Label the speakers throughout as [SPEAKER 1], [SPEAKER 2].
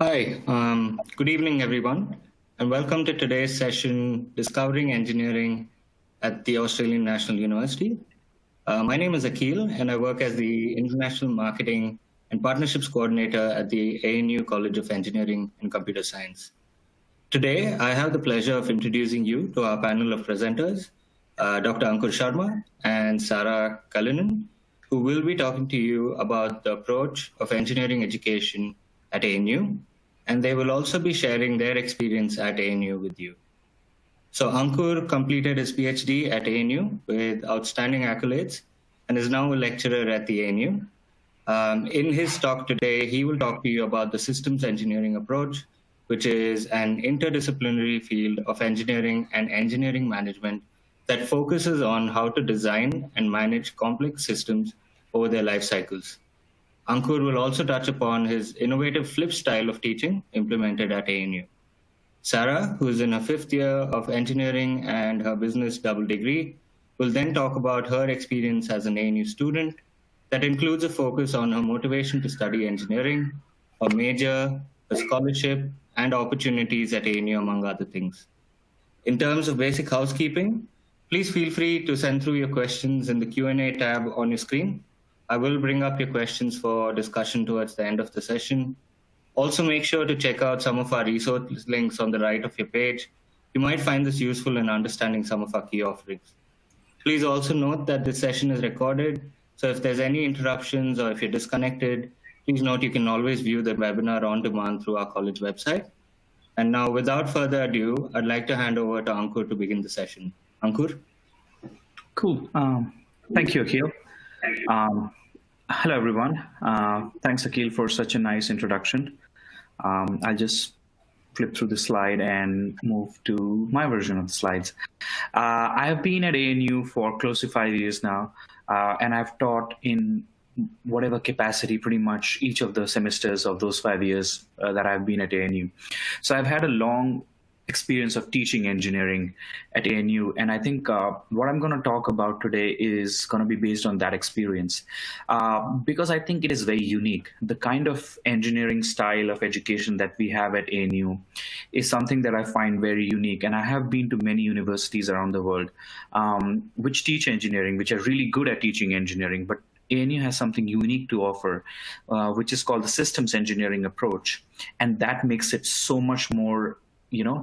[SPEAKER 1] Hi, good evening, everyone, and welcome to today's session, Discovering Engineering at the Australian National University. My name is Akil, and I work as the International Marketing and Partnerships Coordinator at the ANU College of Engineering and Computer Science. Today, I have the pleasure of introducing you to our panel of presenters, Dr. Ankur Sharma and Sarah Cullinan, who will be talking to you about the approach of engineering education at ANU, and they will also be sharing their experience at ANU with you. So Ankur completed his PhD at ANU with outstanding accolades and is now a lecturer at the ANU. In his talk today, he will talk to you about the systems engineering approach, which is an interdisciplinary field of engineering and engineering management that focuses on how to design and manage complex systems over their life cycles. Ankur will also touch upon his innovative flip style of teaching implemented at ANU. Sarah, who is in her fifth year of engineering and her business double degree, will then talk about her experience as an ANU student that includes a focus on her motivation to study engineering, a major, a scholarship, and opportunities at ANU, among other things. In terms of basic housekeeping, please feel free to send through your questions in the Q&A tab on your screen. I will bring up your questions for discussion towards the end of the session. Also, make sure to check out some of our resource links on the right of your page. You might find this useful in understanding some of our key offerings. Please also note that this session is recorded, so if there's any interruptions or if you're disconnected, please note you can always view the webinar on demand through our college website. And now, without further ado, I'd like to hand over to Ankur to begin the session. Ankur?
[SPEAKER 2] Cool. Thank you, Akil. Hello, everyone. Thanks, Akil, for such a nice introduction. I'll just flip through the slide and move to my version of the slides. I have been at ANU for close to 5 years now, and I've taught in whatever capacity pretty much each of the semesters of those 5 years that I've been at ANU. So I've had a long experience of teaching engineering at ANU. And I think what I'm going to talk about today is going to be based on that experience because I think it is very unique. The kind of engineering style of education that we have at ANU is something that I find very unique. And I have been to many universities around the world which teach engineering, which are really good at teaching engineering, but ANU has something unique to offer, which is called the systems engineering approach. And that makes it so much more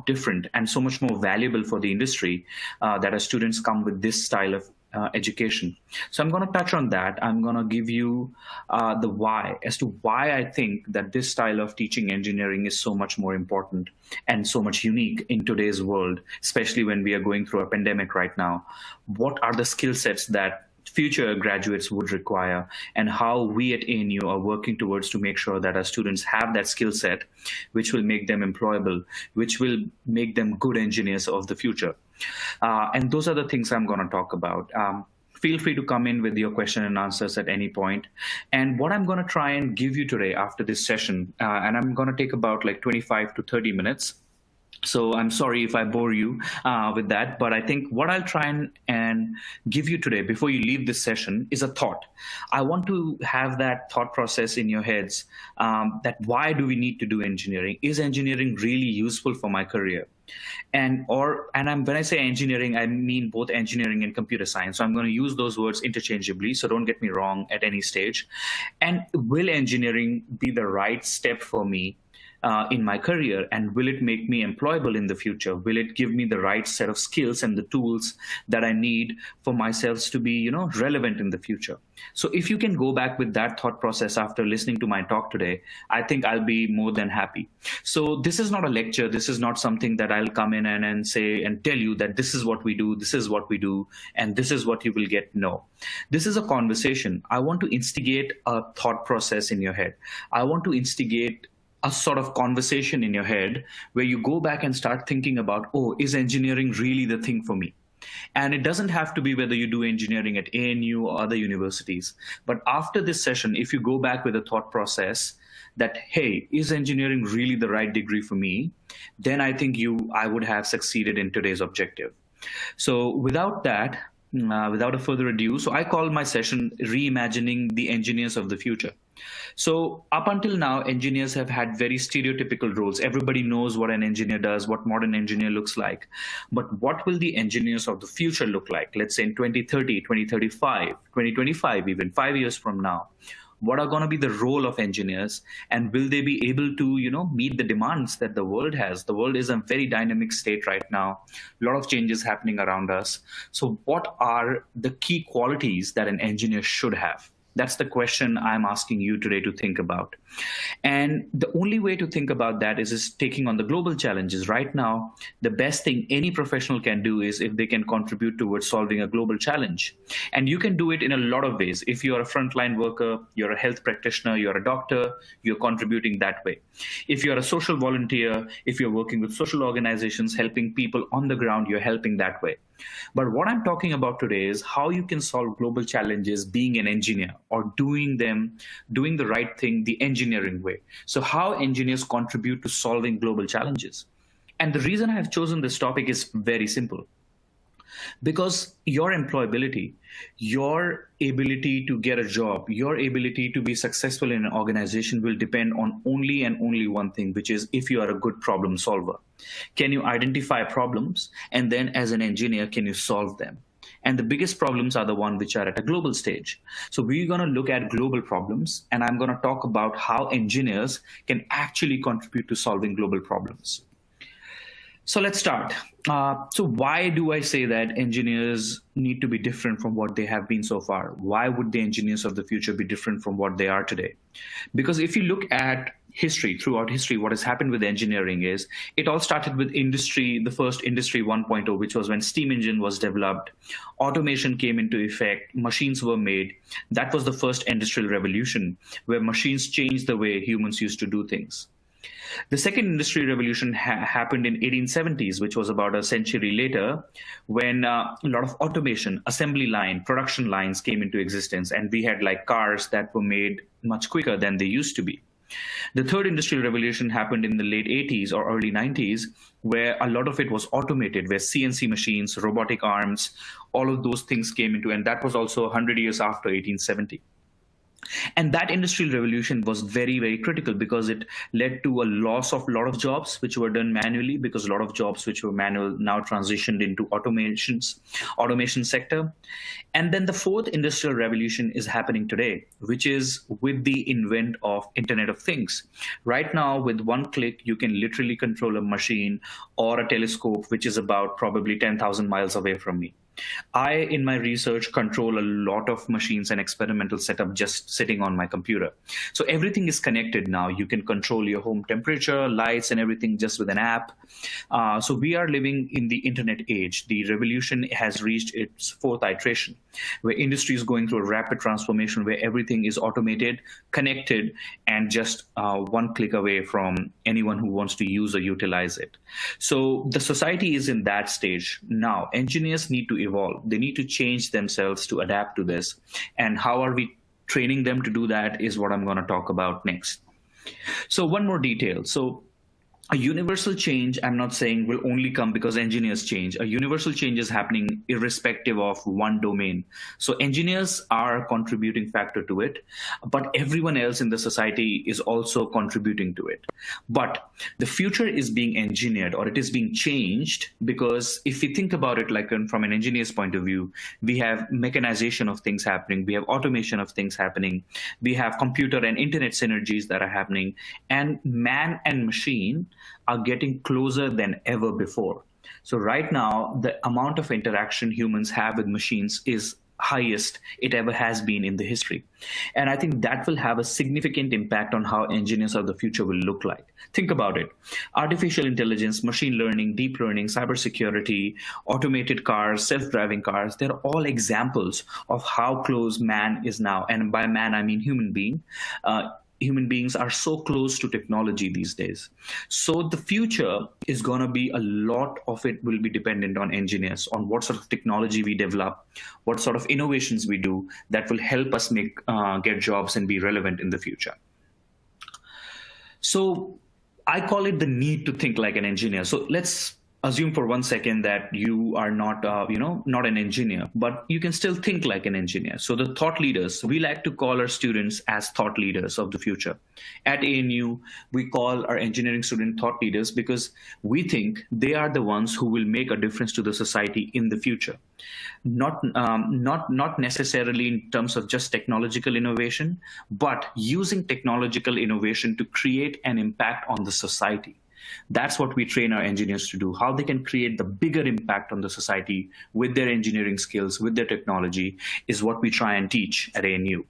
[SPEAKER 2] different and so much more valuable for the industry that our students come with this style of education. So I'm going to touch on that. I'm going to give you the why as to why I think that this style of teaching engineering is so much more important and so much unique in today's world, especially when we are going through a pandemic right now. What are the skill sets that future graduates would require, and how we at ANU are working towards to make sure that our students have that skill set, which will make them employable, which will make them good engineers of the future. And those are the things I'm going to talk about. Feel free to come in with your question and answers at any point. And what I'm going to try and give you today after this session, and I'm going to take about like 25 to 30 minutes. So I'm sorry if I bore you with that, but I think what I'll try and give you today before you leave this session is a thought. I want to have that thought process in your heads that why do we need to do engineering? Is engineering really useful for my career? When I say engineering, I mean both engineering and computer science. So I'm going to use those words interchangeably, so don't get me wrong at any stage. And will engineering be the right step for me in my career, and will it make me employable in the future? Will it give me the right set of skills and the tools that I need for myself to be, relevant in the future? So if you can go back with that thought process after listening to my talk today, I think I'll be more than happy. So this is not a lecture. This is not something that I'll come in and say and tell you that this is what we do, this is what we do, and this is what you will get. No, this is a conversation. I want to instigate a thought process in your head. I want to instigate a sort of conversation in your head where you go back and start thinking about, oh, is engineering really the thing for me? And it doesn't have to be whether you do engineering at ANU or other universities. But after this session, if you go back with a thought process that, hey, is engineering really the right degree for me? Then I think I would have succeeded in today's objective. So without that, without a further ado, so I call my session Reimagining the Engineers of the Future. So up until now, engineers have had very stereotypical roles. Everybody knows what an engineer does, what modern engineer looks like. But what will the engineers of the future look like? Let's say in 2030, 2035, 2025, even 5 years from now. What are going to be the role of engineers, and will they be able to, meet the demands that the world has? The world is a very dynamic state right now. A lot of changes happening around us. So what are the key qualities that an engineer should have? That's the question I'm asking you today to think about. And the only way to think about that is taking on the global challenges. Right now, the best thing any professional can do is if they can contribute towards solving a global challenge. And you can do it in a lot of ways. If you're a frontline worker, you're a health practitioner, you're a doctor, you're contributing that way. If you're a social volunteer, if you're working with social organizations, helping people on the ground, you're helping that way. But what I'm talking about today is how you can solve global challenges being an engineer, or doing the right thing the engineering way. So how engineers contribute to solving global challenges. And the reason I have chosen this topic is very simple. Because your employability, your ability to get a job, your ability to be successful in an organization will depend on only and only one thing, which is if you are a good problem solver. Can you identify problems? And then as an engineer, can you solve them? And the biggest problems are the ones which are at a global stage. So we're going to look at global problems, and I'm going to talk about how engineers can actually contribute to solving global problems. So let's start. So why do I say that engineers need to be different from what they have been so far? Why would the engineers of the future be different from what they are today? Because if you look at history, throughout history, what has happened with engineering is it all started with industry, the first industry 1.0, which was when steam engine was developed, automation came into effect, machines were made. That was the first industrial revolution, where machines changed the way humans used to do things. The second industrial revolution happened in 1870s, which was about a century later, when a lot of automation, assembly line, production lines came into existence, and we had like cars that were made much quicker than they used to be. The third industrial revolution happened in the late 80s or early 90s, where a lot of it was automated, where CNC machines, robotic arms, all of those things came into, and that was also 100 years after 1870. And that industrial revolution was very, very critical because it led to a loss of a lot of jobs which were done manually, because a lot of jobs which were manual now transitioned into automation sector. And then the fourth industrial revolution is happening today, which is with the invent of Internet of Things. Right now, with one click, you can literally control a machine or a telescope, which is about probably 10,000 miles away from me. I, in my research, control a lot of machines and experimental setup just sitting on my computer. So everything is connected now. You can control your home temperature, lights, and everything just with an app. So we are living in the internet age. The revolution has reached its fourth iteration, where industry is going through a rapid transformation, where everything is automated, connected, and just one click away from anyone who wants to use or utilize it. So the society is in that stage now. Engineers need to evolve. They need to change themselves to adapt to this. And how are we training them to do that is what I'm going to talk about next. So one more detail. So a universal change, I'm not saying will only come because engineers change. A universal change is happening irrespective of one domain. So engineers are a contributing factor to it, but everyone else in the society is also contributing to it. But the future is being engineered, or it is being changed, because if we think about it like from an engineer's point of view, we have mechanization of things happening, we have automation of things happening, we have computer and internet synergies that are happening, and man and machine are getting closer than ever before. So right now, the amount of interaction humans have with machines is highest it ever has been in the history. And I think that will have a significant impact on how engineers of the future will look like. Think about it. Artificial intelligence, machine learning, deep learning, cybersecurity, automated cars, self-driving cars, they're all examples of how close man is now. And by man, I mean human being. Human beings are so close to technology these days. So the future is going to be, a lot of it will be dependent on engineers, on what sort of technology we develop, what sort of innovations we do that will help us get jobs and be relevant in the future. So I call it the need to think like an engineer. So let's assume for 1 second that you are not, not an engineer, but you can still think like an engineer. So the thought leaders, we like to call our students as thought leaders of the future. At ANU, we call our engineering student thought leaders because we think they are the ones who will make a difference to the society in the future. Not necessarily in terms of just technological innovation, but using technological innovation to create an impact on the society. That's what we train our engineers to do, how they can create the bigger impact on the society with their engineering skills, with their technology, is what we try and teach at ANU.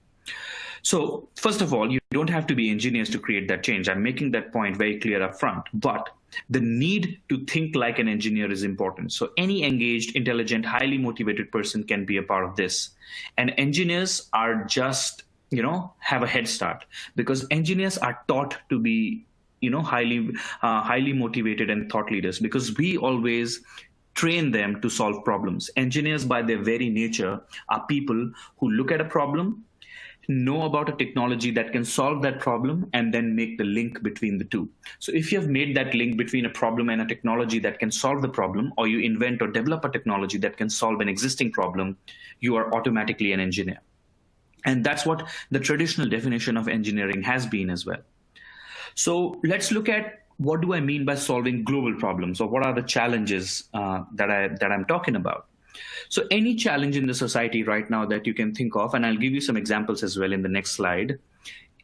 [SPEAKER 2] So first of all, you don't have to be engineers to create that change. I'm making that point very clear up front, but the need to think like an engineer is important. So any engaged, intelligent, highly motivated person can be a part of this. And engineers are just, have a head start, because engineers are taught to be highly motivated and thought leaders, because we always train them to solve problems. Engineers, by their very nature, are people who look at a problem, know about a technology that can solve that problem, and then make the link between the two. So if you have made that link between a problem and a technology that can solve the problem, or you invent or develop a technology that can solve an existing problem, you are automatically an engineer. And that's what the traditional definition of engineering has been as well. So let's look at, what do I mean by solving global problems, or what are the challenges that I'm talking about? So any challenge in the society right now that you can think of, and I'll give you some examples as well in the next slide.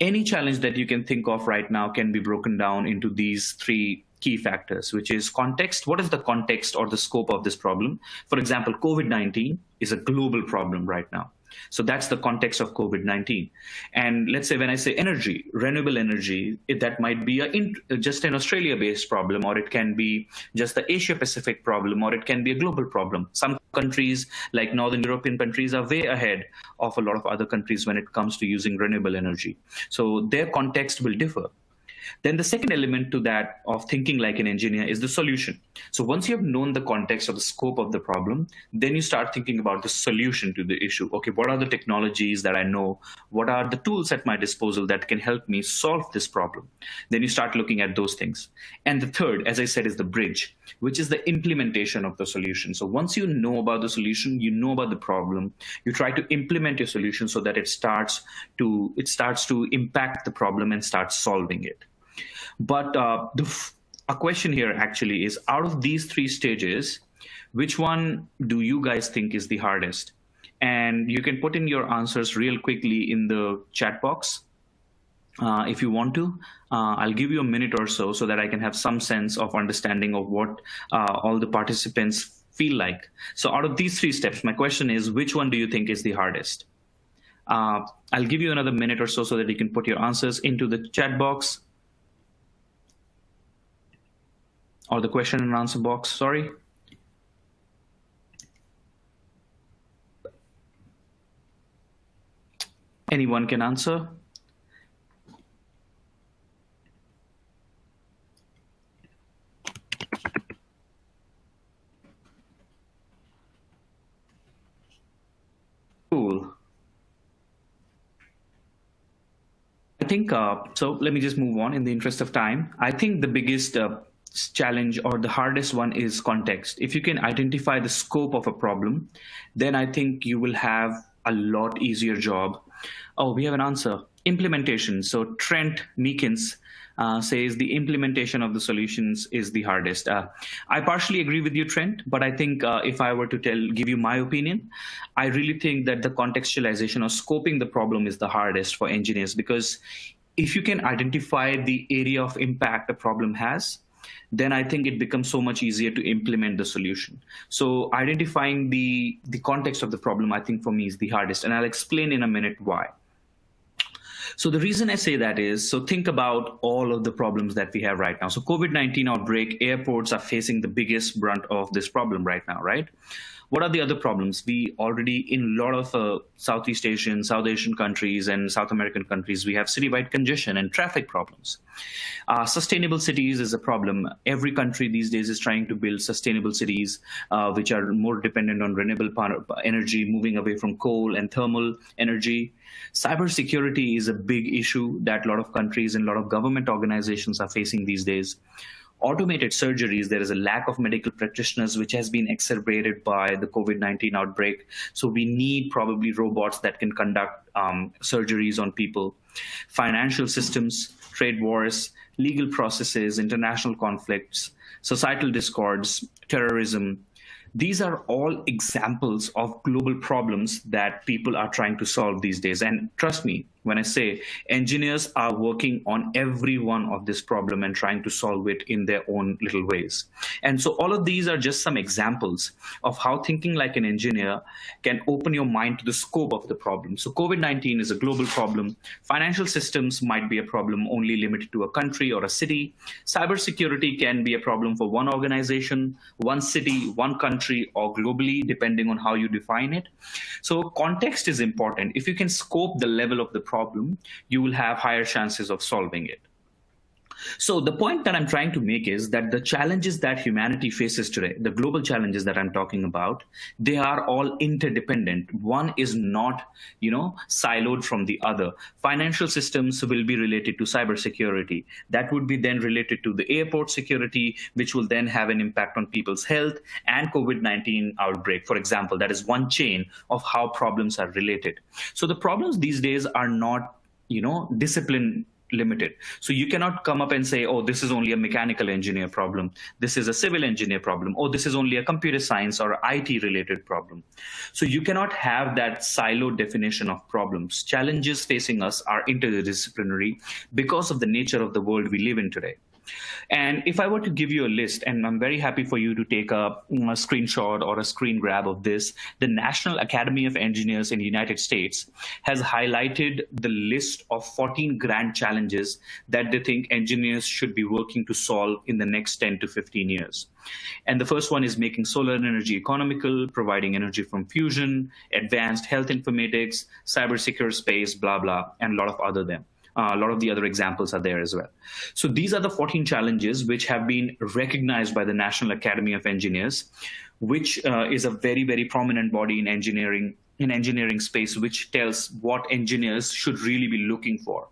[SPEAKER 2] Any challenge that you can think of right now can be broken down into these three key factors, which is context. What is the context or the scope of this problem? For example, COVID-19 is a global problem right now. So that's the context of COVID-19. And let's say when I say energy, renewable energy, that might be just an Australia-based problem, or it can be just the Asia-Pacific problem, or it can be a global problem. Some countries, like Northern European countries, are way ahead of a lot of other countries when it comes to using renewable energy. So their context will differ. Then the second element to that of thinking like an engineer is the solution. So once you have known the context or the scope of the problem, then you start thinking about the solution to the issue. Okay, what are the technologies that I know? What are the tools at my disposal that can help me solve this problem? Then you start looking at those things. And the third, as I said, is the bridge, which is the implementation of the solution. So once you know about the solution, you know about the problem, you try to implement your solution so that it starts to impact the problem and start solving it. But a question here actually is, out of these three stages, which one do you guys think is the hardest? And you can put in your answers real quickly in the chat box if you want to. I'll give you a minute or so that I can have some sense of understanding of what all the participants feel like. So out of these three steps, my question is, which one do you think is the hardest? I'll give you another minute or so that you can put your answers into the chat box. Or the question and answer box, sorry. Anyone can answer. Cool. I think, so let me just move on in the interest of time. I think the biggest challenge, or the hardest one, is context. If you can identify the scope of a problem, then I think you will have a lot easier job. Oh, we have an answer. Implementation. So Trent Meekins says the implementation of the solutions is the hardest. I partially agree with you, Trent, but I think if I were to give you my opinion, I really think that the contextualization or scoping the problem is the hardest for engineers, because if you can identify the area of impact a problem has, then I think it becomes so much easier to implement the solution. So identifying the context of the problem, I think for me, is the hardest. And I'll explain in a minute why. So the reason I say that is, so think about all of the problems that we have right now. So COVID-19 outbreak, airports are facing the biggest brunt of this problem right now, right? What are the other problems? We already, in a lot of Southeast Asian, South Asian countries and South American countries, we have citywide congestion and traffic problems. Sustainable cities is a problem. Every country these days is trying to build sustainable cities, which are more dependent on renewable energy, moving away from coal and thermal energy. Cybersecurity is a big issue that a lot of countries and a lot of government organizations are facing these days. automated surgeries. There is a lack of medical practitioners, which has been exacerbated by the COVID-19 outbreak. So we need probably robots that can conduct surgeries on people. Financial systems, trade wars, legal processes, international conflicts, societal discords, terrorism. These are all examples of global problems that people are trying to solve these days. And trust me, when I say engineers are working on every one of this problem and trying to solve it in their own little ways. And so all of these are just some examples of how thinking like an engineer can open your mind to the scope of the problem. So COVID-19 is a global problem. Financial systems might be a problem only limited to a country or a city. Cybersecurity can be a problem for one organization, one city, one country, or globally, depending on how you define it. So context is important. If you can scope the level of the problem, you will have higher chances of solving it. So the point that I'm trying to make is that the challenges that humanity faces today, the global challenges that I'm talking about, they are all interdependent. One is not, siloed from the other. Financial systems will be related to cybersecurity. That would be then related to the airport security, which will then have an impact on people's health, and COVID-19 outbreak, for example. That is one chain of how problems are related. So the problems these days are not, discipline limited. So you cannot come up and say, oh, this is only a mechanical engineer problem. This is a civil engineer problem. Oh, this is only a computer science or IT related problem. So you cannot have that siloed definition of problems. Challenges facing us are interdisciplinary because of the nature of the world we live in today. And if I were to give you a list, and I'm very happy for you to take a screenshot or a screen grab of this, the National Academy of Engineers in the United States has highlighted the list of 14 grand challenges that they think engineers should be working to solve in the next 10 to 15 years. And the first one is making solar energy economical, providing energy from fusion, advanced health informatics, cybersecure space, blah, blah, and a lot of other them. A lot of the other examples are there as well. So these are the 14 challenges which have been recognized by the National Academy of Engineers, which is a very, very prominent body in engineering space, which tells what engineers should really be looking for.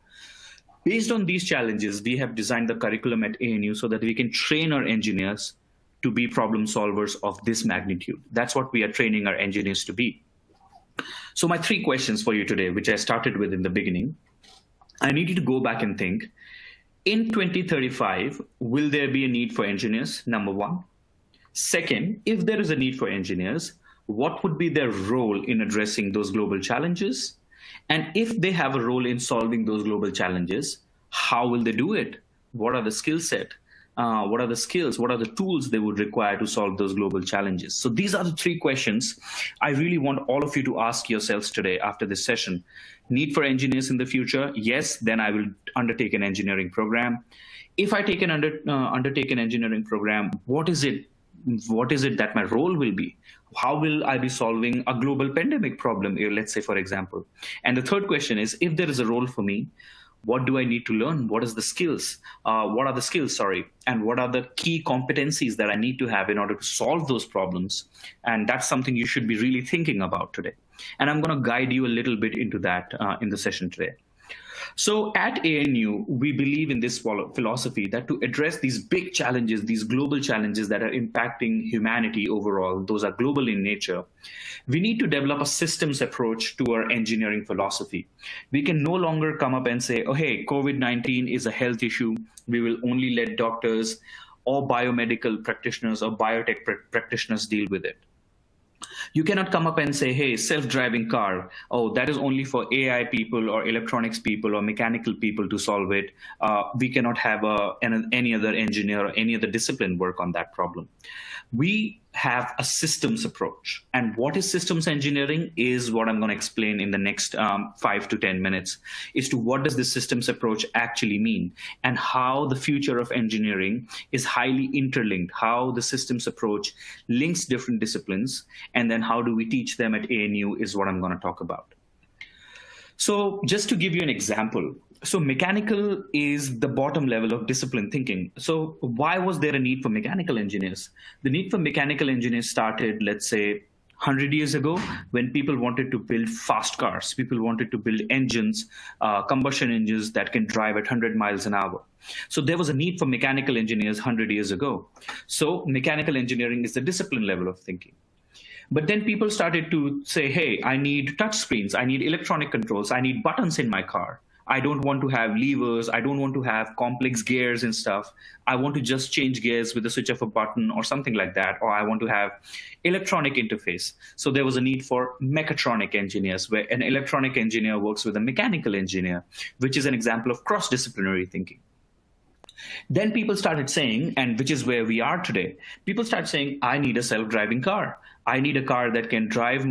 [SPEAKER 2] Based on these challenges, we have designed the curriculum at ANU so that we can train our engineers to be problem solvers of this magnitude. That's what we are training our engineers to be. So my 3 questions for you today, which I started with in the beginning. I need you to go back and think, in 2035, will there be a need for engineers? Number 1. Second, if there is a need for engineers, what would be their role in addressing those global challenges? And if they have a role in solving those global challenges, how will they do it? What are the skill set? What are the skills? What are the tools they would require to solve those global challenges? So these are the 3 questions I really want all of you to ask yourselves today after this session. Need for engineers in the future? Yes, then I will undertake an engineering program. If I take undertake an engineering program, what is it that my role will be? How will I be solving a global pandemic problem, let's say, for example? And the third question is, if there is a role for me, what do I need to learn? What are the skills? And what are the key competencies that I need to have in order to solve those problems? And that's something you should be really thinking about today. And I'm going to guide you a little bit into that in the session today. So at ANU, we believe in this philosophy that to address these big challenges, these global challenges that are impacting humanity overall, those are global in nature, we need to develop a systems approach to our engineering philosophy. We can no longer come up and say, oh, hey, COVID-19 is a health issue. We will only let doctors or biomedical practitioners or biotech practitioners deal with it. You cannot come up and say, hey, self-driving car, oh, that is only for AI people or electronics people or mechanical people to solve it. We cannot have any other engineer or any other discipline work on that problem. We have a systems approach. And what is systems engineering is what I'm going to explain in the next 5 to 10 minutes, is to what does this systems approach actually mean and how the future of engineering is highly interlinked, how the systems approach links different disciplines, and then how do we teach them at ANU is what I'm going to talk about. So just to give you an example, so mechanical is the bottom level of discipline thinking. So why was there a need for mechanical engineers? The need for mechanical engineers started, let's say, 100 years ago, when people wanted to build fast cars, people wanted to build engines, combustion engines that can drive at 100 miles an hour. So there was a need for mechanical engineers 100 years ago. So mechanical engineering is the discipline level of thinking. But then people started to say, hey, I need touch screens, I need electronic controls, I need buttons in my car. I don't want to have levers, I don't want to have complex gears and stuff. I want to just change gears with the switch of a button or something like that, or I want to have electronic interface. So there was a need for mechatronic engineers, where an electronic engineer works with a mechanical engineer, which is an example of cross-disciplinary thinking. Then people started saying, and which is where we are today, people start saying, I need a self-driving car. I need a car that can drive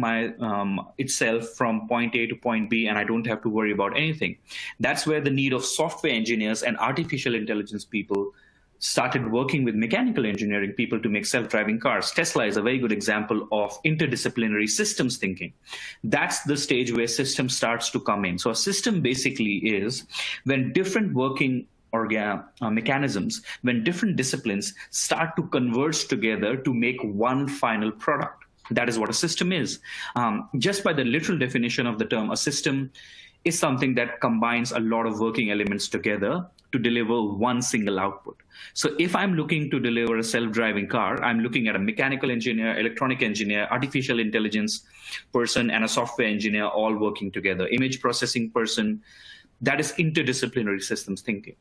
[SPEAKER 2] itself from point A to point B, and I don't have to worry about anything. That's where the need of software engineers and artificial intelligence people started working with mechanical engineering people to make self-driving cars. Tesla is a very good example of interdisciplinary systems thinking. That's the stage where system starts to come in. So a system basically is when different working mechanisms, when different disciplines start to converge together to make one final product. That is what a system is. Just by the literal definition of the term, a system is something that combines a lot of working elements together to deliver one single output. So if I'm looking to deliver a self-driving car, I'm looking at a mechanical engineer, electronic engineer, artificial intelligence person, and a software engineer all working together, image processing person. That is interdisciplinary systems thinking.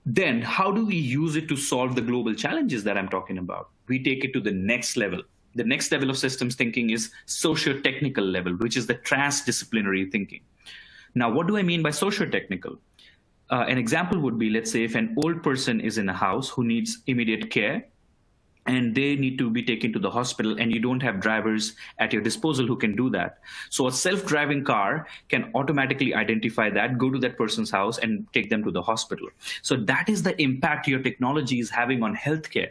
[SPEAKER 2] Then how do we use it to solve the global challenges that I'm talking about? We take it to the next level. The next level of systems thinking is socio-technical level, which is the transdisciplinary thinking. Now, what do I mean by socio-technical? An example would be, let's say, if an old person is in a house who needs immediate care, and they need to be taken to the hospital, and you don't have drivers at your disposal who can do that. So a self-driving car can automatically identify that, go to that person's house, and take them to the hospital. So that is the impact your technology is having on healthcare.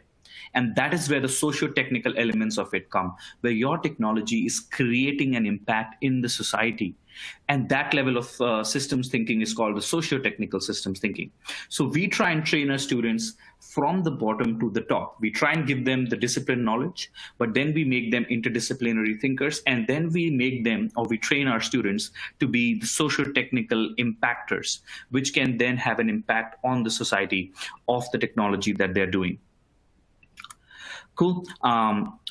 [SPEAKER 2] And that is where the socio-technical elements of it come, where your technology is creating an impact in the society. And that level of systems thinking is called the socio-technical systems thinking. So we try and train our students from the bottom to the top. We try and give them the discipline knowledge, but then we make them interdisciplinary thinkers, and then we make them, or we train our students to be the socio-technical impactors, which can then have an impact on the society of the technology that they're doing. Cool.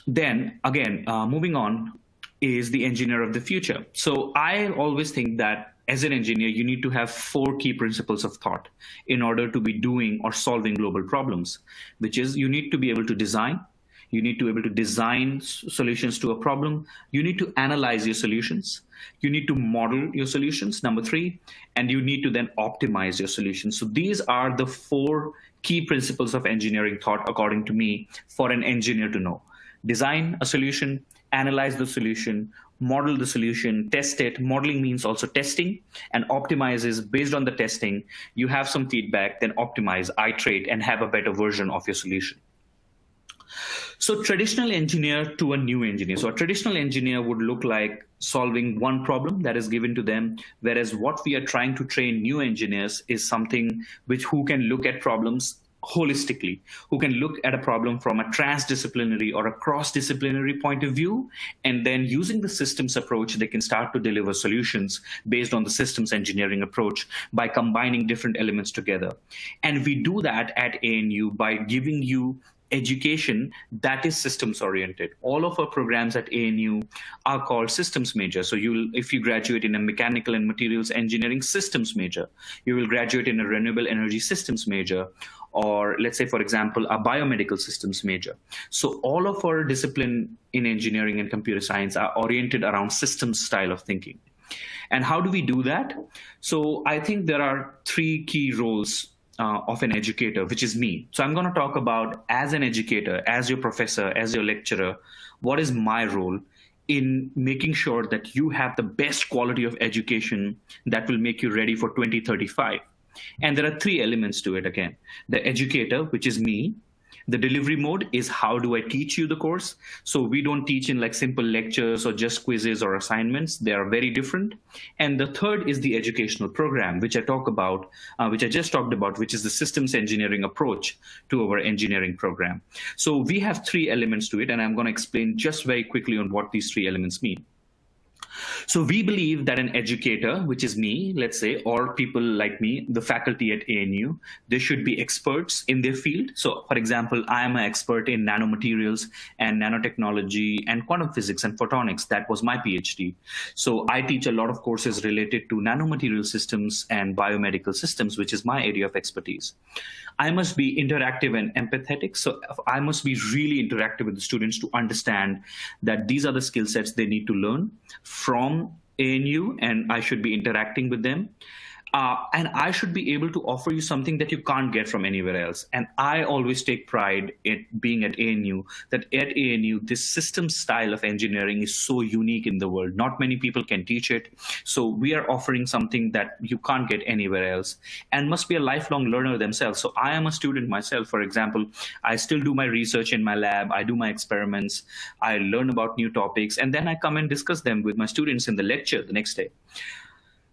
[SPEAKER 2] Then again, moving on is the engineer of the future. So I always think that as an engineer, you need to have 4 key principles of thought in order to be doing or solving global problems, which is you need to be able to design. You need to be able to design solutions to a problem. You need to analyze your solutions. You need to model your solutions, number 3, and you need to then optimize your solutions. So these are the 4 key principles of engineering thought, according to me, for an engineer to know. Design a solution, analyze the solution, model the solution, test it. Modeling means also testing, and optimize is based on the testing. You have some feedback, then optimize, iterate, and have a better version of your solution. So traditional engineer to a new engineer. So a traditional engineer would look like solving one problem that is given to them, whereas what we are trying to train new engineers is something who can look at problems holistically, who can look at a problem from a transdisciplinary or a cross-disciplinary point of view, and then using the systems approach, they can start to deliver solutions based on the systems engineering approach by combining different elements together. And we do that at ANU by giving you education that is systems oriented. All of our programs at ANU are called systems major. So if you graduate in a mechanical and materials engineering systems major, you will graduate in a renewable energy systems major, or let's say, for example, a biomedical systems major. So all of our discipline in engineering and computer science are oriented around systems style of thinking. And how do we do that? So I think there are 3 key roles of an educator, which is me. So I'm going to talk about, as an educator, as your professor, as your lecturer, what is my role in making sure that you have the best quality of education that will make you ready for 2035. And there are 3 elements to it again. The educator, which is me, The delivery mode is how do I teach you the course? So we don't teach in like simple lectures or just quizzes or assignments. They are very different. And the third is the educational program, which I just talked about, which is the systems engineering approach to our engineering program. So we have three elements to it, and I'm going to explain just very quickly on what these three elements mean. So we believe that an educator, which is me, let's say, or people like me, the faculty at ANU, they should be experts in their field. So for example, I am an expert in nanomaterials and nanotechnology and quantum physics and photonics. That was my PhD. So I teach a lot of courses related to nanomaterial systems and biomedical systems, which is my area of expertise. I must be interactive and empathetic. So I must be really interactive with the students to understand that these are the skill sets they need to learn from ANU, and I should be interacting with them. And I should be able to offer you something that you can't get from anywhere else. And I always take pride in being at ANU, that at ANU, this system style of engineering is so unique in the world. Not many people can teach it. So we are offering something that you can't get anywhere else and must be a lifelong learner themselves. So I am a student myself. For example, I still do my research in my lab. I do my experiments. I learn about new topics, and then I come and discuss them with my students in the lecture the next day.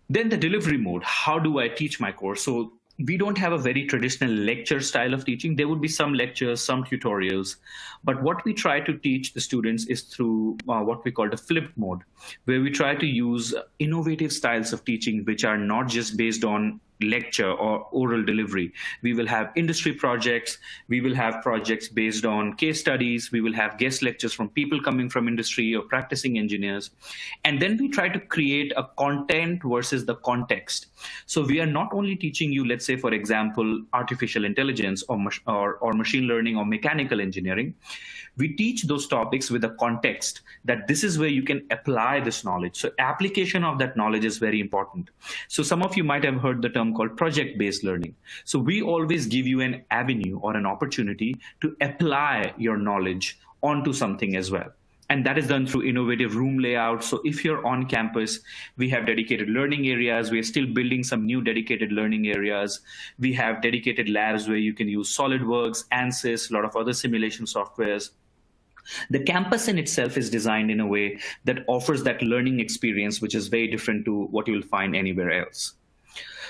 [SPEAKER 2] Then the delivery mode, how do I teach my course? So we don't have a very traditional lecture style of teaching. There would be some lectures, some tutorials, but what we try to teach the students is through what we call the flipped mode, where we try to use innovative styles of teaching, which are not just based on lecture or oral delivery. We will have industry projects. We will have projects based on case studies. We will have guest lectures from people coming from industry or practicing engineers. And then we try to create a content versus the context. So we are not only teaching you, let's say, for example, artificial intelligence or machine learning or mechanical engineering. We teach those topics with a context that this is where you can apply this knowledge. So application of that knowledge is very important. So some of you might have heard the term called project-based learning. So we always give you an avenue or an opportunity to apply your knowledge onto something as well. And that is done through innovative room layouts. So if you're on campus, we have dedicated learning areas. We're still building some new dedicated learning areas. We have dedicated labs where you can use SolidWorks, ANSYS, a lot of other simulation softwares. The campus in itself is designed in a way that offers that learning experience, which is very different to what you will find anywhere else.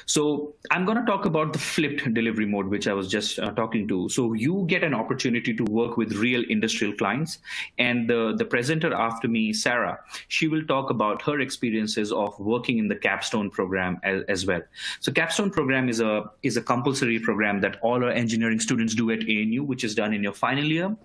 [SPEAKER 2] So I'm going to talk about the flipped delivery mode, which I was just talking to. So you get an opportunity to work with real industrial clients. And the presenter after me, Sarah, she will talk about her experiences of working in the Capstone program as well. So Capstone program is a compulsory program that all our engineering students do at ANU, which is done in your final year.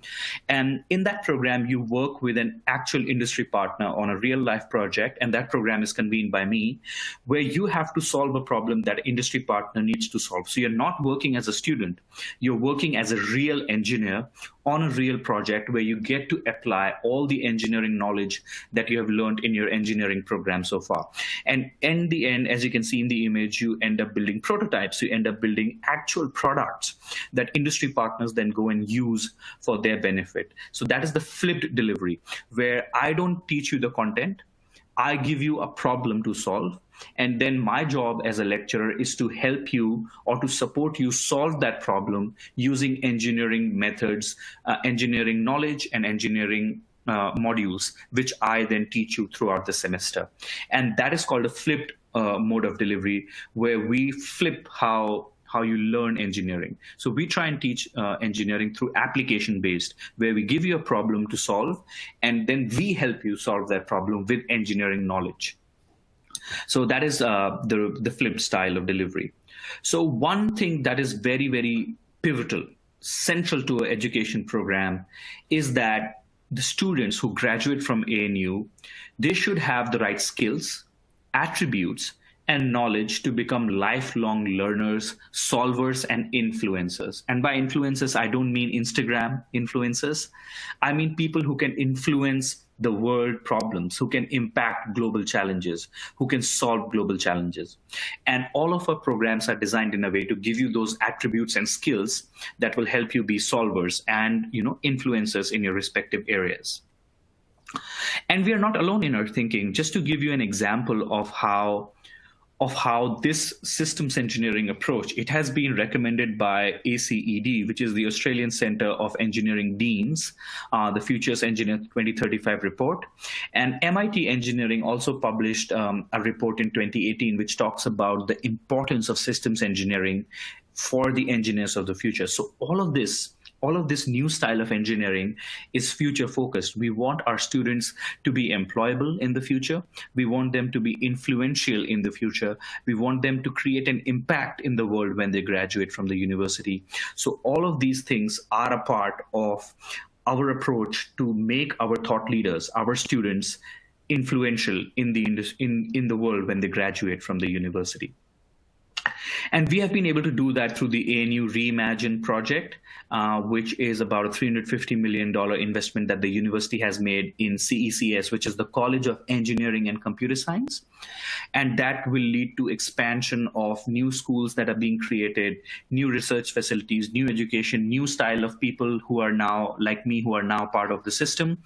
[SPEAKER 2] And in that program, you work with an actual industry partner on a real life project. And that program is convened by me, where you have to solve a problem that industry partner needs to solve. So you're not working as a student, you're working as a real engineer on a real project where you get to apply all the engineering knowledge that you have learned in your engineering program so far. And in the end, as you can see in the image, you end up building prototypes, you end up building actual products that industry partners then go and use for their benefit. So that is the flipped delivery, where I don't teach you the content, I give you a problem to solve. And then my job as a lecturer is to help you or to support you solve that problem using engineering methods, engineering knowledge, and engineering modules, which I then teach you throughout the semester. And that is called a flipped mode of delivery, where we flip how you learn engineering. So we try and teach engineering through application-based, where we give you a problem to solve, and then we help you solve that problem with engineering knowledge. So that is the flipped style of delivery. So one thing that is very, very pivotal, central to an education program, is that the students who graduate from ANU, they should have the right skills, attributes, and knowledge to become lifelong learners, solvers, and influencers. And by influencers, I don't mean Instagram influencers. I mean people who can influence the world problems, who can impact global challenges, who can solve global challenges. And all of our programs are designed in a way to give you those attributes and skills that will help you be solvers and, influencers in your respective areas. And we are not alone in our thinking. Just to give you an example of how of how this systems engineering approach, it has been recommended by ACED, which is the Australian Centre of Engineering Deans, the Futures Engineer 2035 report. And MIT Engineering also published a report in 2018, which talks about the importance of systems engineering for the engineers of the future. So all of this new style of engineering is future focused. We want our students to be employable in the future. We want them to be influential in the future. We want them to create an impact in the world when they graduate from the university. So all of these things are a part of our approach to make our thought leaders, our students, influential in the world when they graduate from the university. And we have been able to do that through the ANU REIMAGINE project, which is about a $350 million investment that the university has made in CECS, which is the College of Engineering and Computer Science. And that will lead to expansion of new schools that are being created, new research facilities, new education, new style of people who are now, like me, who are now part of the system.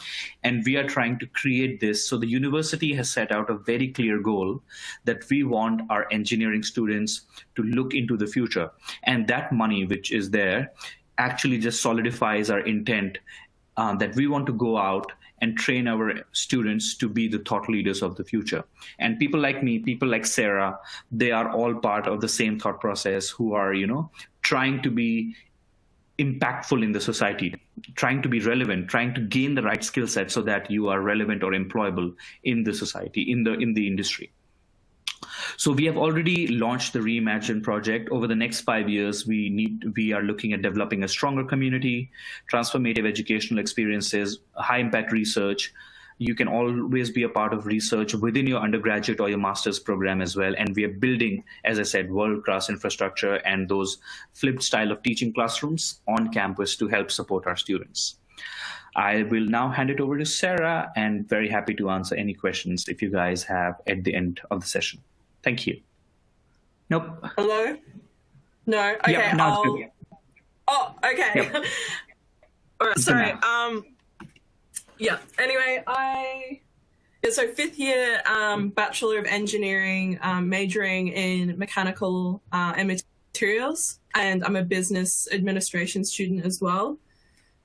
[SPEAKER 2] And we are trying to create this. So the university has set out a very clear goal that we want our engineering students to look into the future. And that money, which is there, actually just solidifies our intent that we want to go out and train our students to be the thought leaders of the future. And people like me, people like Sarah, they are all part of the same thought process, who are, trying to be impactful in the society, trying to be relevant, trying to gain the right skill set so that you are relevant or employable in the society, in the industry. So we have already launched the REIMAGINE project. Over the next 5 years, we are looking at developing a stronger community, transformative educational experiences, high impact research. You can always be a part of research within your undergraduate or your master's program as well. And we are building, as I said, world-class infrastructure and those flipped style of teaching classrooms on campus to help support our students. I will now hand it over to Sarah, and very happy to answer any questions if you guys have at the end of the session. Thank you. Nope.
[SPEAKER 3] Hello? No? Okay.
[SPEAKER 2] Yep, now it's good.
[SPEAKER 3] Oh, okay.
[SPEAKER 2] Yep.
[SPEAKER 3] All right, sorry. Yeah, anyway, so 5th year Bachelor of Engineering, majoring in mechanical and materials, and I'm a business administration student as well.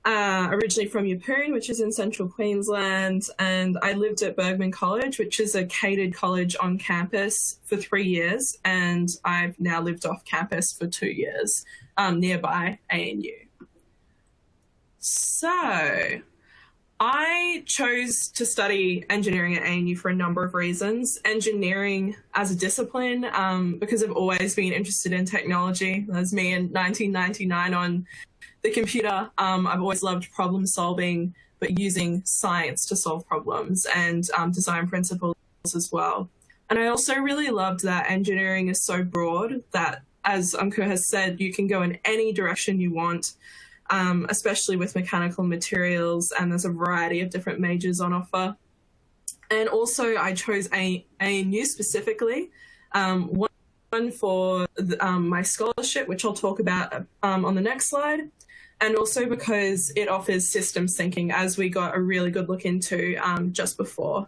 [SPEAKER 3] Originally from Yeppoon, which is in central Queensland, and I lived at Bergman College, which is a catered college on campus, for 3 years, and I've now lived off campus for 2 years, nearby ANU. So I chose to study engineering at ANU for a number of reasons. Engineering as a discipline, because I've always been interested in technology. That's me in 1999 on the computer. I've always loved problem solving, but using science to solve problems, and design principles as well. And I also really loved that engineering is so broad that, as Ankur has said, you can go in any direction you want, especially with mechanical materials, and there's a variety of different majors on offer. And also I chose ANU specifically, one for my scholarship, which I'll talk about on the next slide, and also because it offers systems thinking, as we got a really good look into just before.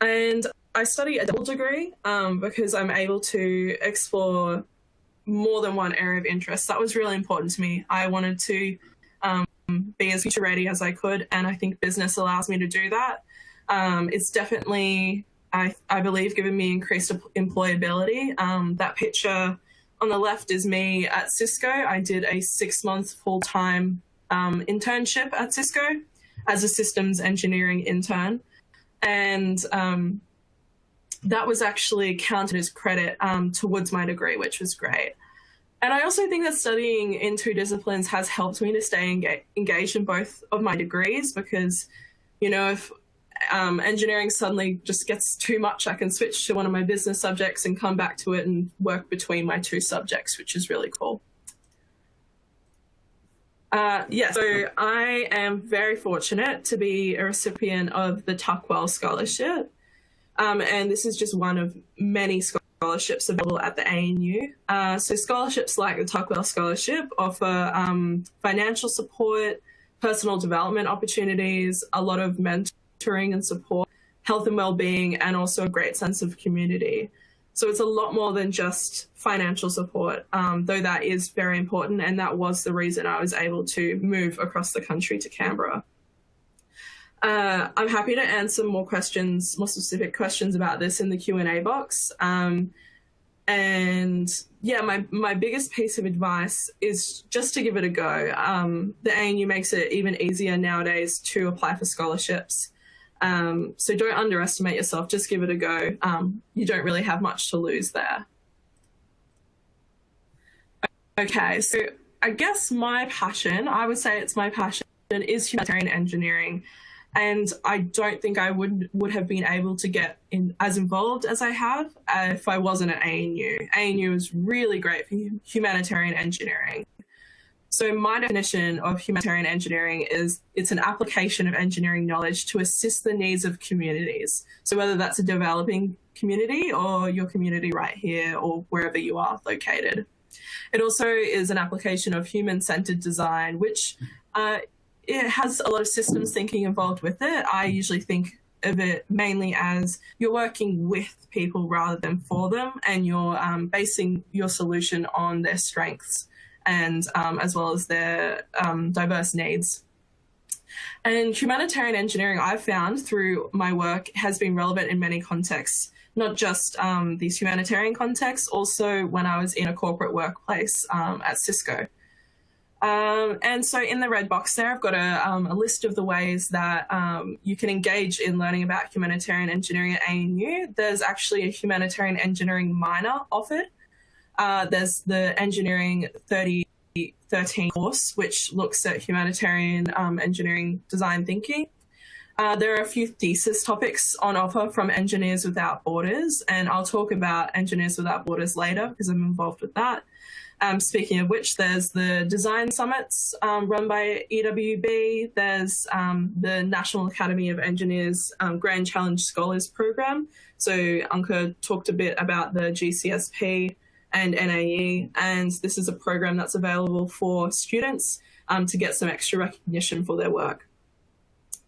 [SPEAKER 3] And I study a double degree because I'm able to explore more than one area of interest. That was really important to me. I wanted to be as future ready as I could, and I think business allows me to do that. It's definitely, I believe, given me increased employability. That picture on the left is me at Cisco. I did a 6-month full-time internship at Cisco as a systems engineering intern. And that was actually counted as credit towards my degree, which was great. And I also think that studying in 2 disciplines has helped me to stay engaged in both of my degrees, because, if engineering suddenly just gets too much, I can switch to one of my business subjects and come back to it and work between my 2 subjects, which is really cool. So I am very fortunate to be a recipient of the Tuckwell Scholarship. And this is just one of many scholarships available at the ANU. So scholarships like the Tuckwell Scholarship offer financial support, personal development opportunities, a lot of mentoring and support, health and well-being, and also a great sense of community. So it's a lot more than just financial support, though that is very important, and that was the reason I was able to move across the country to Canberra. I'm happy to answer more specific questions about this in the Q&A box. And yeah, my biggest piece of advice is just to give it a go. The ANU makes it even easier nowadays to apply for scholarships. So don't underestimate yourself, just give it a go. You don't really have much to lose there. Okay, so I guess I would say it's my passion, is humanitarian engineering. And I don't think I would have been able to get as involved as I have if I wasn't at ANU. ANU is really great for humanitarian engineering. So my definition of humanitarian engineering is it's an application of engineering knowledge to assist the needs of communities. So whether that's a developing community or your community right here or wherever you are located. It also is an application of human-centered design, which it has a lot of systems thinking involved with it. I usually think of it mainly as you're working with people rather than for them, and you're basing your solution on their strengths and as well as their diverse needs. And humanitarian engineering, I've found through my work, has been relevant in many contexts, not just these humanitarian contexts, also when I was in a corporate workplace at Cisco. And so in the red box there, I've got a list of the ways that you can engage in learning about humanitarian engineering at ANU. There's actually a humanitarian engineering minor offered. There's the Engineering 3013 course, which looks at humanitarian engineering design thinking. There are a few thesis topics on offer from Engineers Without Borders, and I'll talk about Engineers Without Borders later because I'm involved with that. Speaking of which, there's the design summits run by EWB. There's the National Academy of Engineers Grand Challenge Scholars Program. So Anka talked a bit about the GCSP and NAE, and this is a program that's available for students to get some extra recognition for their work.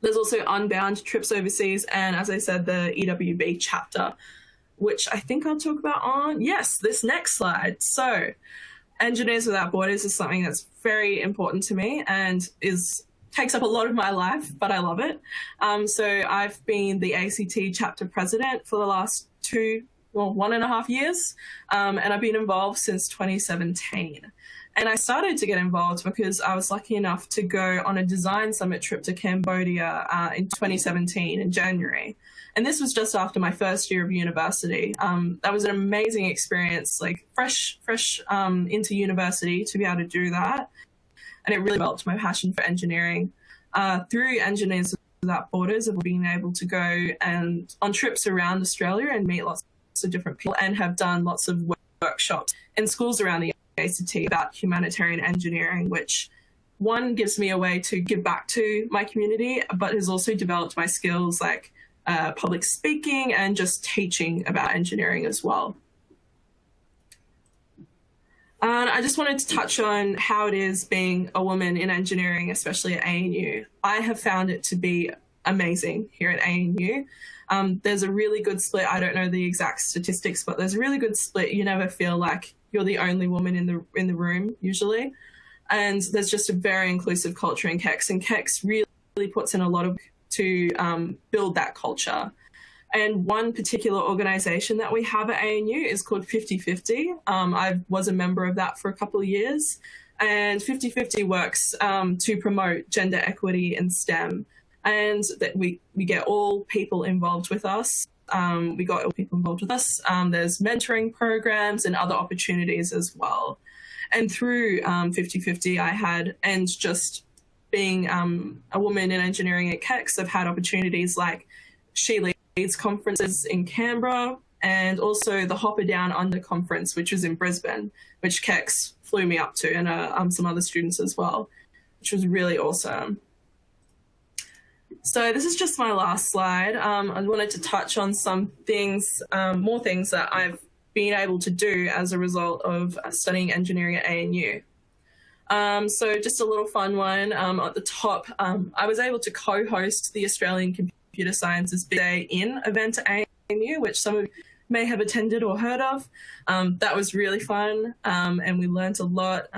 [SPEAKER 3] There's also Unbound trips overseas, and as I said, the EWB chapter, which I think I'll talk about on, this next slide. So Engineers Without Borders is something that's very important to me and takes up a lot of my life, but I love it. So I've been the ACT chapter president for the last 1.5 years, and I've been involved since 2017. And I started to get involved because I was lucky enough to go on a design summit trip to Cambodia in 2017 in January. And this was just after my first year of university. That was an amazing experience, like fresh into university to be able to do that. And it really developed my passion for engineering. Through Engineers Without Borders, I've been able to go and on trips around Australia and meet lots of different people and have done lots of workshops in schools around the ACT about humanitarian engineering, which one gives me a way to give back to my community, but has also developed my skills like public speaking and just teaching about engineering as well. And I just wanted to touch on how it is being a woman in engineering, especially at ANU. I have found it to be amazing here at ANU. There's a really good split. I don't know the exact statistics, but there's a really good split. You never feel like you're the only woman in the room usually. And there's just a very inclusive culture in KEX, and KEX really puts in a lot of to build that culture. And one particular organization that we have at ANU is called 50/50. I was a member of that for a couple of years, and 50/50 works to promote gender equity in STEM, and that we get all people involved with us. There's mentoring programs and other opportunities as well. And through 50/50, and just being a woman in engineering at KEX, I've had opportunities like She Leads conferences in Canberra, and also the Hopper Down Under conference, which was in Brisbane, which KEX flew me up to, and some other students as well, which was really awesome. So this is just my last slide. I wanted to touch on some things, more things that I've been able to do as a result of studying engineering at ANU. So just a little fun one at the top. I was able to co-host the Australian Computer Sciences Big Day In event at ANU, which some of may have attended or heard of. That was really fun, and we learned a lot.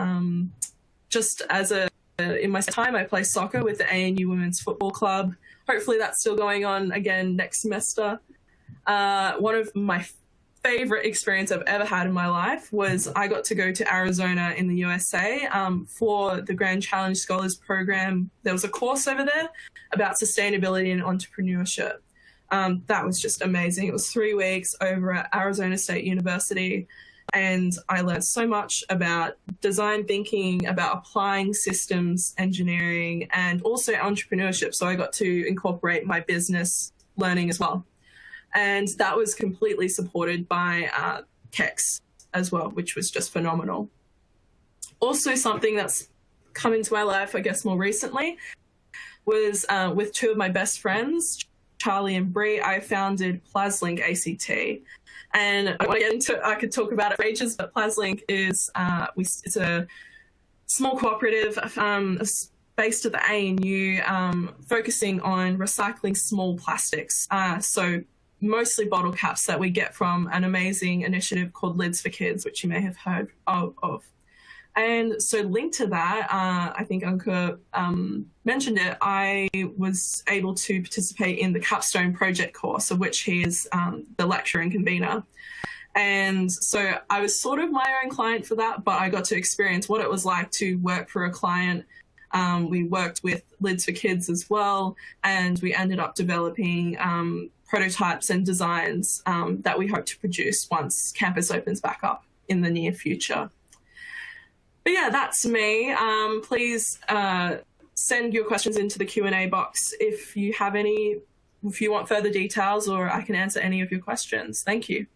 [SPEAKER 3] Just in my time, I play soccer with the ANU Women's Football Club. Hopefully that's still going on again next semester. One of my favorite experience I've ever had in my life was I got to go to Arizona in the USA for the Grand Challenge Scholars Program. There was a course over there about sustainability and entrepreneurship. That was just amazing. It was 3 weeks over at Arizona State University, and I learned so much about design thinking, about applying systems engineering, and also entrepreneurship. So I got to incorporate my business learning as well. And that was completely supported by KEX as well, which was just phenomenal. Also, something that's come into my life, I guess, more recently was with two of my best friends, Charlie and Bree. I founded PlasLink ACT. And I could talk about it for ages, but PlasLink is it's a small cooperative based at the ANU, focusing on recycling small plastics. So mostly bottle caps that we get from an amazing initiative called Lids for Kids, which you may have heard of. And so linked to that, I think Anka mentioned it, I was able to participate in the Capstone project course, of which he is the lecturer and convener. And so I was sort of my own client for that, but I got to experience what it was like to work for a client. We worked with Lids for Kids as well, and we ended up developing prototypes and designs that we hope to produce once campus opens back up in the near future. But yeah, that's me. Please send your questions into the Q&A box if you have any, if you want further details, or I can answer any of your questions. Thank you.